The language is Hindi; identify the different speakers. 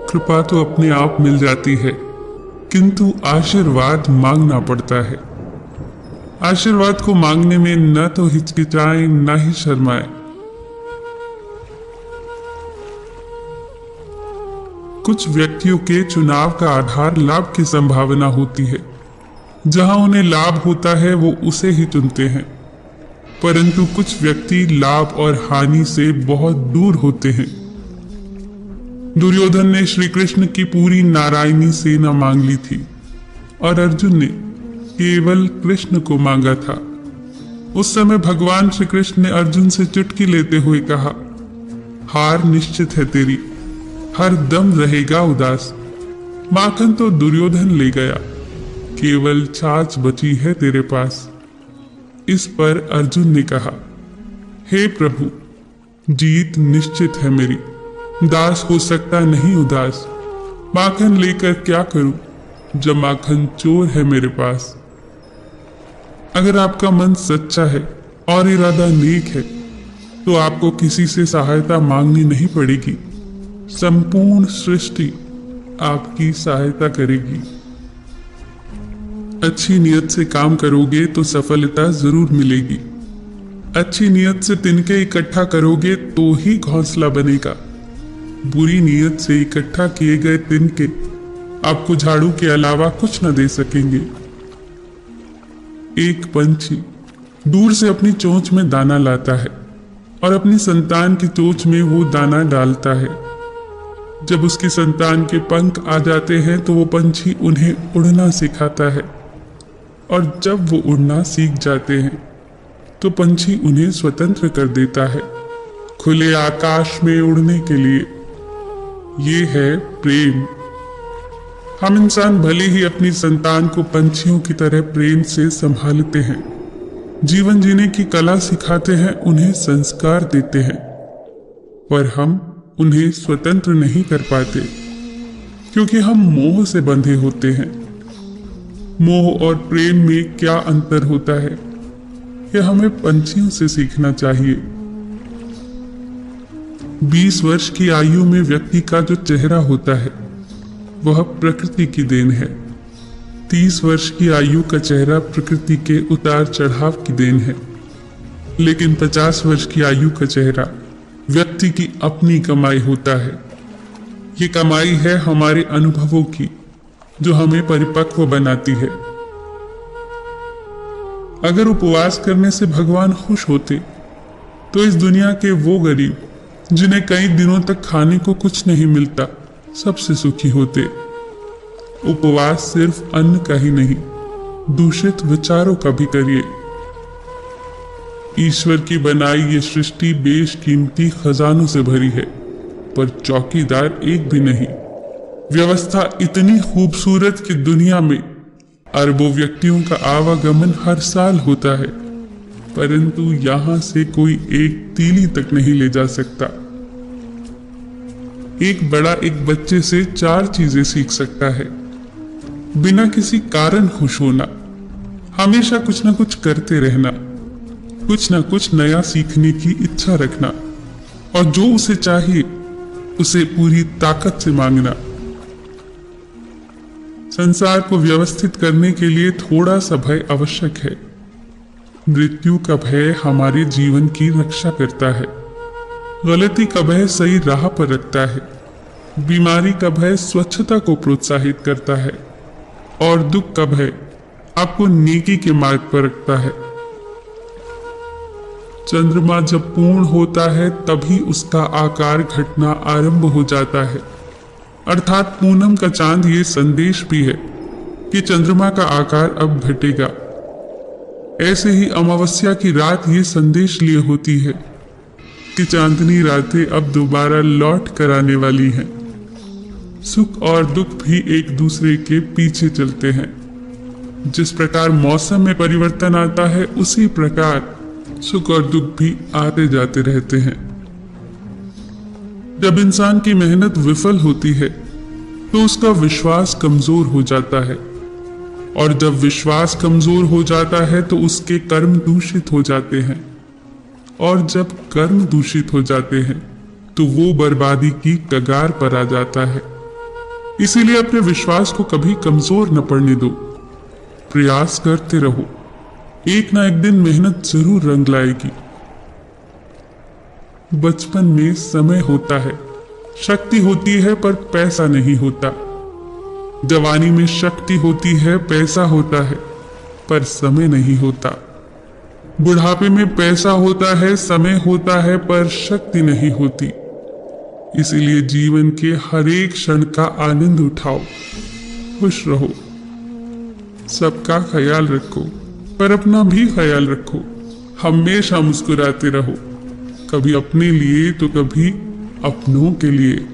Speaker 1: कृपा तो अपने आप मिल जाती है, किंतु आशीर्वाद मांगना पड़ता है। आशीर्वाद को मांगने में न तो हिचकिचाएं न ही शर्माएं। कुछ व्यक्तियों के चुनाव का आधार लाभ की संभावना होती है। जहां उन्हें लाभ होता है वो उसे ही चुनते हैं, परंतु कुछ व्यक्ति लाभ और हानि से बहुत दूर होते हैं। दुर्योधन ने श्री कृष्ण की पूरी नारायणी सेना मांग ली थी और अर्जुन ने केवल कृष्ण को मांगा था। उस समय भगवान श्री कृष्ण ने अर्जुन से चुटकी लेते हुए कहा, हार निश्चित है तेरी, हर दम रहेगा उदास। माखन तो दुर्योधन ले गया, केवल छाछ बची है तेरे पास। इस पर अर्जुन ने कहा, हे प्रभु, जीत निश्चित है मेरी, दास हो सकता नहीं उदास। माखन लेकर क्या करूं जब माखन चोर है मेरे पास। अगर आपका मन सच्चा है और इरादा नेक है तो आपको किसी से सहायता मांगनी नहीं पड़ेगी। संपूर्ण सृष्टि आपकी सहायता करेगी। अच्छी नियत से काम करोगे तो सफलता जरूर मिलेगी। अच्छी नियत से तिनके इकट्ठा करोगे तो ही घोंसला बनेगा। बुरी नियत से इकट्ठा किए गए तिनके आपको झाड़ू के अलावा कुछ न दे सकेंगे। एक पंछी दूर से अपनी चोंच में दाना लाता है और अपनी संतान की चोंच में वो दाना डालता है। जब उसकी संतान के पंख आ जाते हैं तो वो पंछी उन्हें उड़ना सिखाता है, और जब वो उड़ना सीख जाते हैं तो पंछी उन्हें स्वतंत्र कर देता है खुले आकाश में उड़ने के लिए। ये है प्रेम। हम इंसान भले ही अपनी संतान को पंछियों की तरह प्रेम से संभालते हैं, जीवन जीने की कला सिखाते हैं, उन्हें संस्कार देते हैं, पर हम उन्हें स्वतंत्र नहीं कर पाते क्योंकि हम मोह से बंधे होते हैं। मोह और प्रेम में क्या अंतर होता है, यह हमें पंछियों से सीखना चाहिए। 20 वर्ष की आयु में व्यक्ति का जो चेहरा होता है वह प्रकृति की देन है। 30 वर्ष की आयु का चेहरा प्रकृति के उतार चढ़ाव की देन है, लेकिन 50 वर्ष की आयु का चेहरा व्यक्ति की अपनी कमाई होता है। ये कमाई है हमारे अनुभवों की जो हमें परिपक्व बनाती है। अगर उपवास करने से भगवान खुश होते तो इस दुनिया के वो गरीब जिन्हें कई दिनों तक खाने को कुछ नहीं मिलता सबसे सुखी होते। उपवास सिर्फ अन्न का ही नहीं, दूषित विचारों का भी करिए। ईश्वर की बनाई ये सृष्टि बेशकीमती खजानों से भरी है, पर चौकीदार एक भी नहीं। व्यवस्था इतनी खूबसूरत कि दुनिया में अरबों व्यक्तियों का आवागमन हर साल होता है, परंतु यहां से कोई एक तीली तक नहीं ले जा सकता। एक बड़ा एक बच्चे से 4 चीजें सीख सकता है। बिना किसी कारण खुश होना, हमेशा कुछ ना कुछ करते रहना, कुछ ना कुछ नया सीखने की इच्छा रखना, और जो उसे चाहिए उसे पूरी ताकत से मांगना। संसार को व्यवस्थित करने के लिए थोड़ा सा भय आवश्यक है। मृत्यु का भय हमारे जीवन की रक्षा करता है। गलती का भय सही राह पर रखता है। बीमारी का भय स्वच्छता को प्रोत्साहित करता है, और दुख का भय आपको नेकी के मार्ग पर रखता है। चंद्रमा जब पूर्ण होता है तभी उसका आकार घटना आरंभ हो जाता है। अर्थात पूनम का चांद ये संदेश भी है कि चंद्रमा का आकार अब घटेगा। ऐसे ही अमावस्या की रात ये संदेश लिए होती है कि चांदनी रातें अब दोबारा लौट कर आने वाली हैं। सुख और दुख भी एक दूसरे के पीछे चलते हैं। जिस प्रकार मौसम में परिवर्तन आता है उसी प्रकार सुख और दुख भी आते जाते रहते हैं। जब इंसान की मेहनत विफल होती है तो उसका विश्वास कमजोर हो जाता है, और जब विश्वास कमजोर हो जाता है तो उसके कर्म दूषित हो जाते हैं, और जब कर्म दूषित हो जाते हैं तो वो बर्बादी की कगार पर आ जाता है। इसीलिए अपने विश्वास को कभी कमजोर न पड़ने दो। प्रयास करते रहो, एक ना एक दिन मेहनत जरूर रंग लाएगी। बचपन में समय होता है, शक्ति होती है, पर पैसा नहीं होता। जवानी में शक्ति होती है, पैसा होता है, पर समय नहीं होता। बुढ़ापे में पैसा होता है, समय होता है, पर शक्ति नहीं होती। इसीलिए जीवन के हर एक क्षण का आनंद उठाओ, खुश रहो, सबका ख्याल रखो, पर अपना भी ख्याल रखो। हमेशा मुस्कुराते रहो, कभी अपने लिए तो कभी अपनों के लिए।